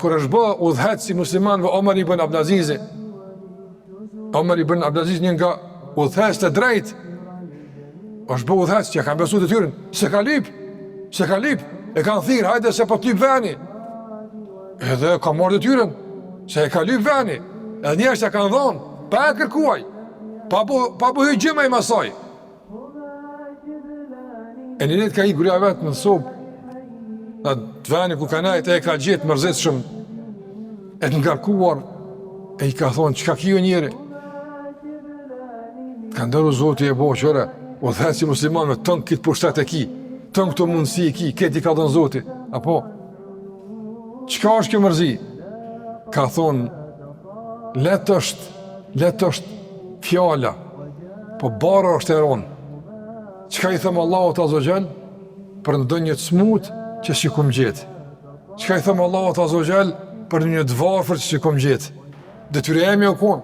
kur është bë udhëhet si muslimanëve Omer ibn Abdulaziz. Omer ibn Abdulaziz një nga udhëhes të drejt, është bë udhëhes që kanë besu të tyren, se ka lip, e kanë thirë, hajde se po t'lyp veni. Edhe ka marrë të tyren, se e ka lyp veni, edhe njerës e kanë dhonë, pa e kërkuaj, pa bu hyjgjima i masaj. E një ka i gruja vetë në sobë, në të veni ku ka najt e ka gjithë mërzit shumë, e të ngarkuar, e i ka thonë, që ka kjo njeri? Ka ndërru Zoti e bo qëre, o dhe si muslimanve, tënë këtë pushtet e ki, tënë këto mundësi e ki, këtë i ka dhënë Zoti, apo? Qka është kjo mërzi? Ka thonë, letë është fjala, po bara është e ronë. Qka i thëmë Allahut Azogjel, për në dënjë të smut që si kum gjithë? Qka i thëmë Allahut Azogjel, për një të varfër që si kum gjithë? Detyre e mi o konë.